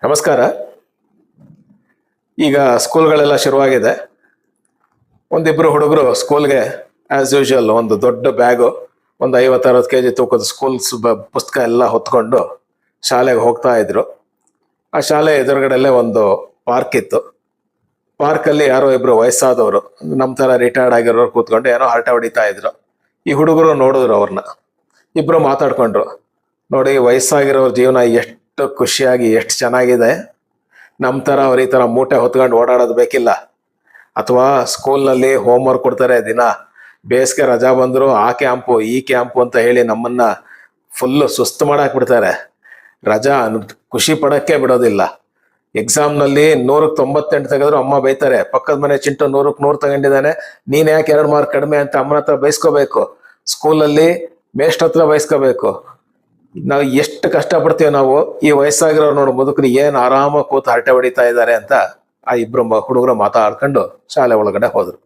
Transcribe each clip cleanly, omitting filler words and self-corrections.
ನಮಸ್ಕಾರ. ಈಗ ಸ್ಕೂಲ್ಗಳೆಲ್ಲ ಶುರುವಾಗಿದೆ. ಒಂದಿಬ್ರು ಹುಡುಗರು ಸ್ಕೂಲ್ಗೆ ಆಸ್ ಯೂಶುವಲ್ ಒಂದು ದೊಡ್ಡ ಬ್ಯಾಗು, ಒಂದು 50-60 kg ತೂಕದ ಸ್ಕೂಲ್ಸ್ ಪುಸ್ತಕ ಎಲ್ಲ ಹೊತ್ಕೊಂಡು ಶಾಲೆಗೆ ಹೋಗ್ತಾ ಇದ್ರು. ಆ ಶಾಲೆ ಎದುರುಗಡೆಲ್ಲೇ ಒಂದು ಪಾರ್ಕ್ ಇತ್ತು. ಪಾರ್ಕಲ್ಲಿ ಯಾರೋ ಇಬ್ರು ವಯಸ್ಸಾದವರು, ನಮ್ಮ ಥರ ರಿಟೈರ್ಡ್ ಆಗಿರೋರು ಕೂತ್ಕೊಂಡು ಏನೋ ಹರಟೆ ಹೊಡಿತಾ ಇದ್ರು. ಈ ಹುಡುಗರು ನೋಡಿದ್ರು ಅವ್ರನ್ನ, ಇಬ್ರು ಮಾತಾಡ್ಕೊಂಡ್ರು. ನೋಡಿ, ವಯಸ್ಸಾಗಿರೋರ ಜೀವನ ಎಷ್ಟು ಖುಷಿಯಾಗಿ ಎಷ್ಟು ಚೆನ್ನಾಗಿದೆ. ನಮ್ಮ ಥರ ಅವ್ರ ಈ ಥರ ಮೂಟೆ ಹೊತ್ಕೊಂಡು ಓಡಾಡೋದು ಬೇಕಿಲ್ಲ. ಅಥವಾ ಸ್ಕೂಲ್ನಲ್ಲಿ ಹೋಮ್ವರ್ಕ್ ಕೊಡ್ತಾರೆ, ದಿನ ಬೇಸಿಗೆ ರಜಾ ಬಂದರು ಆ ಕ್ಯಾಂಪು ಈ ಕ್ಯಾಂಪು ಅಂತ ಹೇಳಿ ನಮ್ಮನ್ನ ಫುಲ್ಲು ಸುಸ್ತು ಮಾಡಾಕ್ಬಿಡ್ತಾರೆ. ರಜಾ ಖುಷಿ ಪಡೋಕ್ಕೆ ಬಿಡೋದಿಲ್ಲ. ಎಕ್ಸಾಮ್ನಲ್ಲಿ 100ಕ್ಕೆ 98 ತೆಗೆದ್ರು ಅಮ್ಮ ಬೈತಾರೆ. ಪಕ್ಕದ ಮನೆ ಚಿಂಟು 100ಕ್ಕೆ 100 ತಗೊಂಡಿದ್ದಾನೆ, ನೀನ್ ಯಾಕೆ 2 ಮಾರ್ಕ್ ಕಡಿಮೆ ಅಂತ ಅಮ್ಮನ ಹತ್ರ ಬೈಸ್ಕೋಬೇಕು. ಸ್ಕೂಲಲ್ಲಿ ಮೇಷ್ಟ್ರ ಹತ್ರ ಬೈಸ್ಕೋಬೇಕು. ನಾವು ಎಷ್ಟು ಕಷ್ಟಪಡ್ತೀವಿ ನಾವು. ಈ ವಯಸ್ಸಾಗಿರೋರು ನೋಡು, ಮುದುಕರು ಏನ್ ಆರಾಮಾಗಿ ಕೂತು ಹರಟೆ ಹೊಡಿತಾ ಇದ್ದಾರೆ ಅಂತ ಆ ಇಬ್ರು ಹುಡುಗರು ಮಾತಾಡ್ಕೊಂಡು ಶಾಲೆ ಒಳಗಡೆ ಹೋದ್ರು.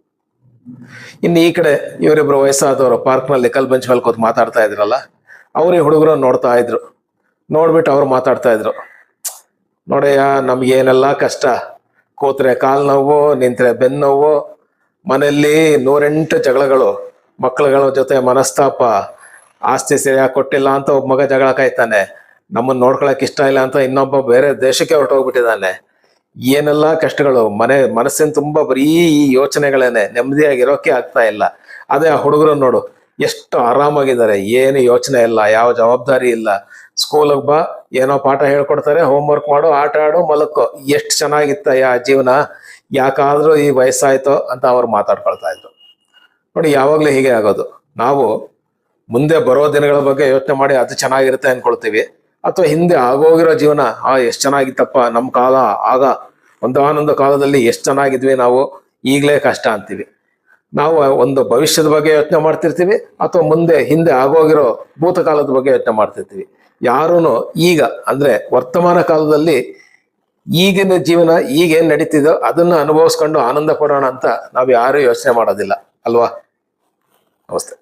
ಇನ್ನು ಈ ಕಡೆ ಇವರಿಬ್ರು ವಯಸ್ಸಾದವರು ಪಾರ್ಕ್ನಲ್ಲಿ ಕಲ್ ಬೆಂಚ್ ಮೇಲೆ ಕೂತು ಮಾತಾಡ್ತಾ ಇದ್ರಲ್ಲ, ಅವ್ರು ಈ ಹುಡುಗರು ನೋಡ್ತಾ ಇದ್ರು. ನೋಡ್ಬಿಟ್ಟು ಅವ್ರು ಮಾತಾಡ್ತಾ ಇದ್ರು, ನೋಡಯ್ಯ ನಮ್ಗೇನೆಲ್ಲ ಕಷ್ಟ. ಕೂತ್ರೆ ಕಾಲು ನೋವು, ನಿಂತ್ರೆ ಬೆನ್ನು ನೋವು, ಮನೆಯಲ್ಲಿ 108 ಜಗಳಗಳು, ಮಕ್ಕಳುಗಳ ಜೊತೆ ಮನಸ್ತಾಪ, ಆಸ್ತಿ ಸರಿಯಾಗಿ ಕೊಟ್ಟಿಲ್ಲ ಅಂತ ಒಬ್ಬ ಮಗ ಜಗಳ ಕಾಯ್ತಾನೆ, ನಮ್ಮನ್ನ ನೋಡ್ಕೊಳಕ್ ಇಷ್ಟ ಇಲ್ಲ ಅಂತ ಇನ್ನೊಬ್ಬ ಬೇರೆ ದೇಶಕ್ಕೆ ಹೊರಟೋಗ್ಬಿಟ್ಟಿದ್ದಾನೆ. ಏನೆಲ್ಲ ಕಷ್ಟಗಳು. ಮನಸ್ಸಿನ ತುಂಬಾ ಬರೀ ಈ ಯೋಚನೆಗಳೇನೆ, ನೆಮ್ಮದಿಯಾಗಿರೋಕೆ ಆಗ್ತಾ ಇಲ್ಲ. ಅದೇ ಆ ಹುಡುಗರು ನೋಡು, ಎಷ್ಟು ಆರಾಮಾಗಿದ್ದಾರೆ, ಏನು ಯೋಚನೆ ಇಲ್ಲ, ಯಾವ ಜವಾಬ್ದಾರಿ ಇಲ್ಲ. ಸ್ಕೂಲಿಗೆ ಬಾ, ಏನೋ ಪಾಠ ಹೇಳ್ಕೊಡ್ತಾರೆ, ಹೋಮ್ವರ್ಕ್ ಮಾಡು, ಆಟ ಆಡು, ಮಲಕ್ಕೋ. ಎಷ್ಟು ಚೆನ್ನಾಗಿತ್ತ ಆ ಜೀವನ. ಯಾಕಾದ್ರೂ ಈ ವಯಸ್ಸಾಯ್ತೋ ಅಂತ ಅವ್ರು ಮಾತಾಡ್ಕೊಳ್ತಾ ಇದ್ರು. ನೋಡಿ, ಯಾವಾಗ್ಲೂ ಹೀಗೆ ಆಗೋದು. ನಾವು ಮುಂದೆ ಬರೋ ದಿನಗಳ ಬಗ್ಗೆ ಯೋಚನೆ ಮಾಡಿ ಅದು ಚೆನ್ನಾಗಿರುತ್ತೆ ಅನ್ಕೊಳ್ತೀವಿ, ಅಥವಾ ಹಿಂದೆ ಆಗೋಗಿರೋ ಜೀವನ ಎಷ್ಟು ಚೆನ್ನಾಗಿತ್ತಪ್ಪ ನಮ್ಮ ಕಾಲ, ಆಗ ಒಂದಾನೊಂದು ಕಾಲದಲ್ಲಿ ಎಷ್ಟು ಚೆನ್ನಾಗಿದ್ವಿ ನಾವು, ಈಗಲೇ ಕಷ್ಟ ಅಂತೀವಿ. ನಾವು ಒಂದು ಭವಿಷ್ಯದ ಬಗ್ಗೆ ಯೋಚನೆ ಮಾಡ್ತಿರ್ತೀವಿ, ಅಥವಾ ಹಿಂದೆ ಆಗೋಗಿರೋ ಭೂತಕಾಲದ ಬಗ್ಗೆ ಯೋಚನೆ ಮಾಡ್ತಿರ್ತೀವಿ. ಯಾರೂ ಈಗ ಅಂದ್ರೆ ವರ್ತಮಾನ ಕಾಲದಲ್ಲಿ ಈಗಿನ ಜೀವನ ಈಗೇನ್ ನಡೀತಿದೋ ಅದನ್ನ ಅನುಭವಿಸ್ಕೊಂಡು ಆನಂದ ಪಡೋಣ ಅಂತ ನಾವು ಯಾರು ಯೋಚನೆ ಮಾಡೋದಿಲ್ಲ ಅಲ್ವಾ. ನಮಸ್ತೆ.